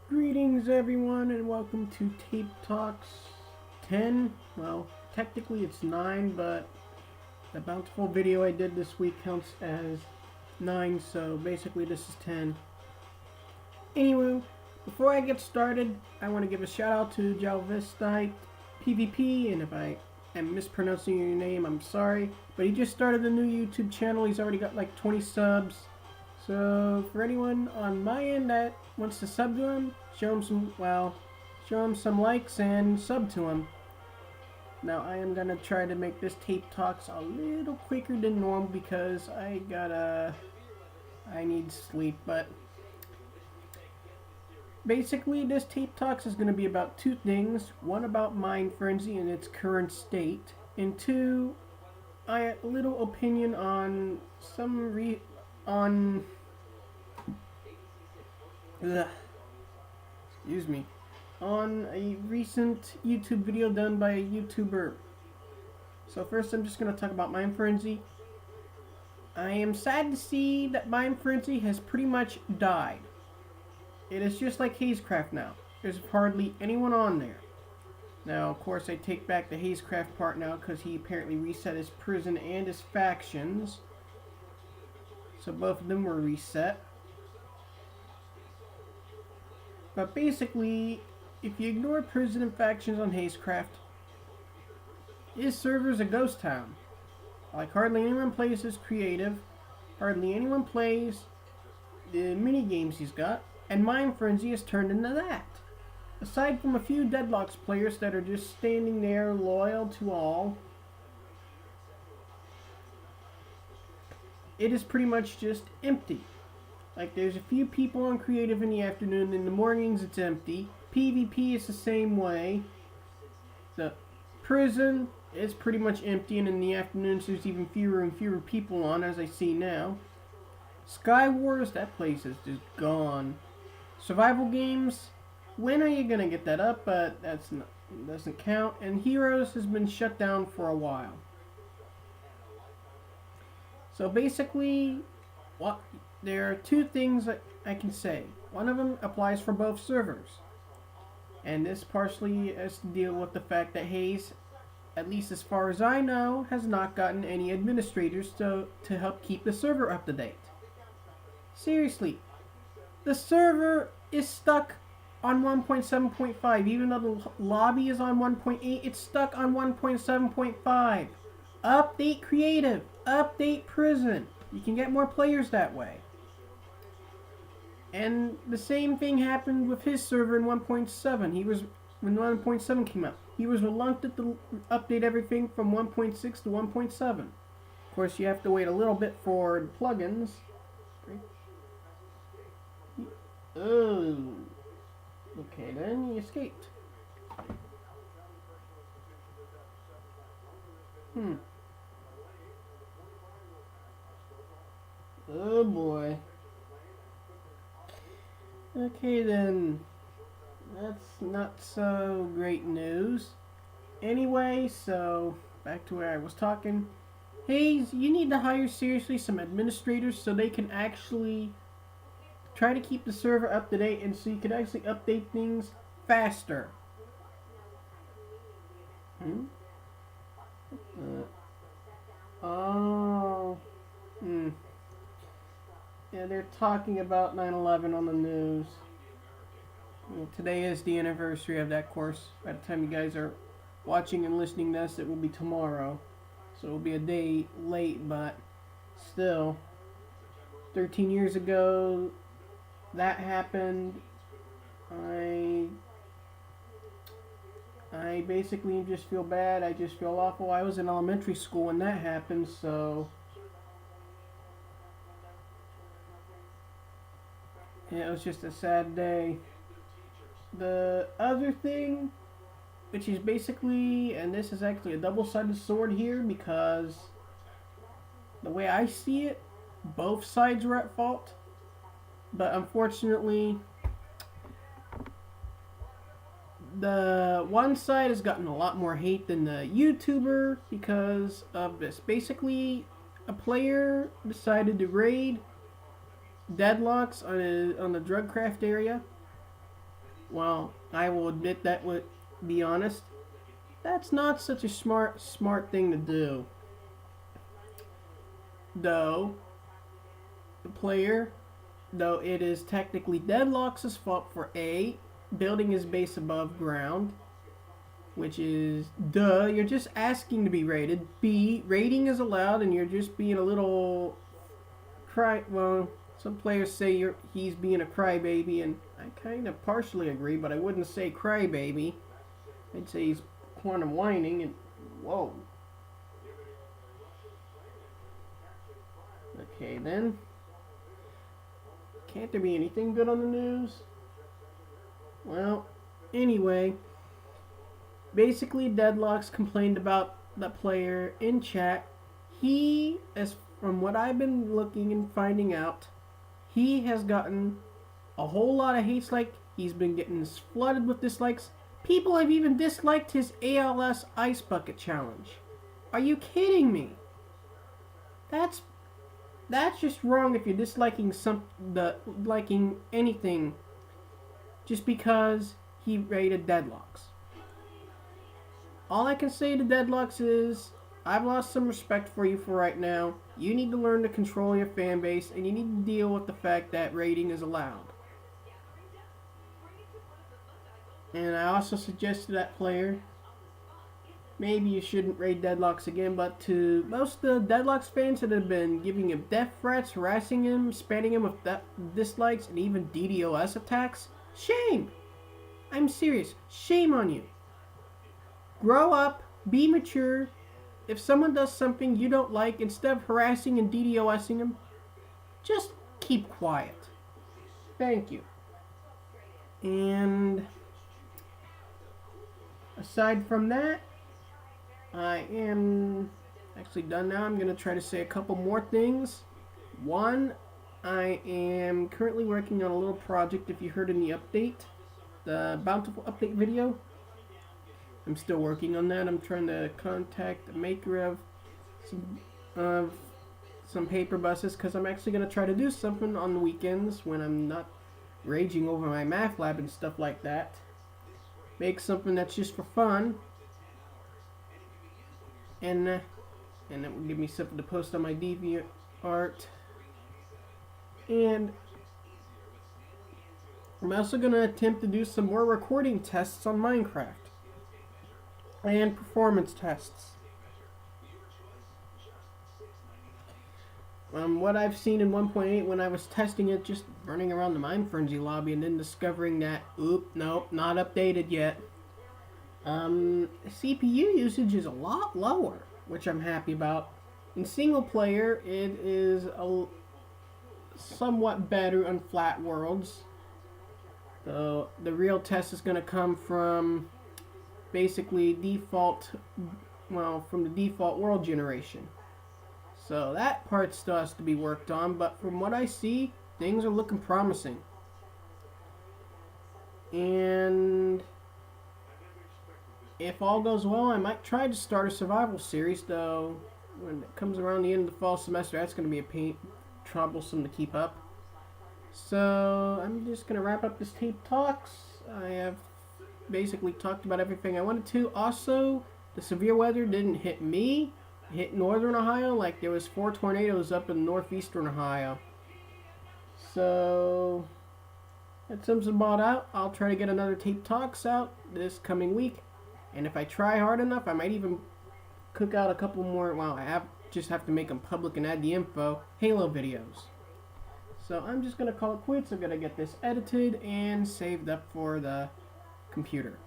Greetings everyone and welcome to Tape Talks 10. Well, technically it's 9, but the bountiful video I did this week counts as 9, so basically this is 10. Anyway, before I get started, I want to give a shout out to Jleviste PvP, and if I am mispronouncing your name, I'm sorry. But he just started a new YouTube channel. He's already got like 20 subs. So for anyone on my end that wants to sub to him, show him some likes and sub to him. Now I am gonna try to make this Tape Talks a little quicker than normal because I need sleep, but basically this Tape Talks is gonna be about two things. One about Minefrenzy and its current state, and two, a little opinion on on a recent YouTube video done by a YouTuber. So first I'm just going to talk about Minefrenzy. I am sad to see that Minefrenzy has pretty much died. It is just like haydz now. There's hardly anyone on there. Now of course I take back the haydz part now because he apparently reset his prison and his factions. So both of them were reset. But basically, if you ignore prison and factions on haydz, his server is a ghost town. Like hardly anyone plays his creative, hardly anyone plays the mini games he's got, and Minefrenzy has turned into that. Aside from a few Deadlox players that are just standing there loyal to all, it is pretty much just empty. Like there's a few people on creative in the afternoon, in the mornings it's empty. PvP is the same way. The prison is pretty much empty, and in the afternoons there's even fewer and fewer people on, as I see now. Sky Wars, that place is just gone. Survival games, when are you gonna get that up? But doesn't count. And Heroes has been shut down for a while. So basically, there are two things that I can say. One of them applies for both servers. And this partially has to deal with the fact that haydz, at least as far as I know, has not gotten any administrators to help keep the server up to date. Seriously, the server is stuck on 1.7.5. Even though the lobby is on 1.8, it's stuck on 1.7.5. Update creative, update prison. You can get more players that way. And the same thing happened with his server in 1.7. When 1.7 came out, he was reluctant to update everything from 1.6 to 1.7. Of course, you have to wait a little bit for the plugins. Oh, okay then, he escaped. Oh boy. Okay then, that's not so great news. Anyway, so back to where I was talking. haydz, you need to hire seriously some administrators so they can actually try to keep the server up to date, and so you can actually update things faster. Yeah, they're talking about 9/11 on the news. Well, today is the anniversary of that course. By the time you guys are watching and listening to this, it will be tomorrow. So it will be a day late, but still. 13 years ago, that happened. I basically just feel bad. I just feel awful. I was in elementary school when that happened, so yeah, it was just a sad day. The other thing, which is basically, and this is actually a double-sided sword here, because the way I see it, both sides were at fault. But unfortunately, the one side has gotten a lot more hate than the YouTuber because of this. Basically, a player decided to raid Deadlox on the drug craft area, well, I will admit that would be honest. That's not such a smart thing to do. Though though it is technically Deadlox's fault for A, building his base above ground, which is duh, you're just asking to be raided. B, raiding is allowed and you're just being a little well, some players say he's being a crybaby, and I kind of partially agree, but I wouldn't say crybaby. I'd say he's quantum whining, and whoa. Okay then. Can't there be anything good on the news? Well, anyway, basically Deadlox complained about the player in chat. He, as from what I've been looking and finding out, he has gotten a whole lot of hate. Like, he's been getting flooded with dislikes. People have even disliked his ALS Ice Bucket Challenge. Are you kidding me? That's just wrong if you're disliking liking anything just because he rated Deadlox. All I can say to Deadlox is, I've lost some respect for you for right now. You need to learn to control your fan base, and you need to deal with the fact that raiding is allowed. And I also suggest to that player, maybe you shouldn't raid Deadlox again, but to most of the Deadlox fans that have been giving him death threats, harassing him, spamming him with dislikes, and even DDoS attacks, shame! I'm serious. Shame on you. Grow up, be mature. If someone does something you don't like, instead of harassing and DDoSing them, just keep quiet. Thank you. And aside from that, I am actually done now. I'm going to try to say a couple more things. One, I am currently working on a little project, if you heard in the update, the Bountiful update video. I'm still working on that. I'm trying to contact the maker of some paper buses, because I'm actually going to try to do something on the weekends when I'm not raging over my math lab and stuff like that. Make something that's just for fun, and that will give me something to post on my DeviantArt. And I'm also going to attempt to do some more recording tests on Minecraft and performance tests. What I've seen in 1.8 when I was testing it, just running around the Minefrenzy lobby and then discovering that, nope, not updated yet. CPU usage is a lot lower, which I'm happy about. In single player, it is somewhat better on flat worlds. So the real test is going to come from basically from the default world generation. So that part still has to be worked on, but from what I see, things are looking promising. And if all goes well, I might try to start a survival series, though when it comes around the end of the fall semester, that's going to be troublesome to keep up. So I'm just going to wrap up this tape talks. I have basically talked about everything I wanted to. Also, the severe weather didn't hit me. It hit northern Ohio, like there was 4 tornadoes up in northeastern Ohio. So that sums it about out. I'll try to get another tape talks out this coming week. And if I try hard enough, I might even cook out a couple more. Well, just have to make them public and add the info. Halo videos. So I'm just going to call it quits. I'm going to get this edited and saved up for the computer.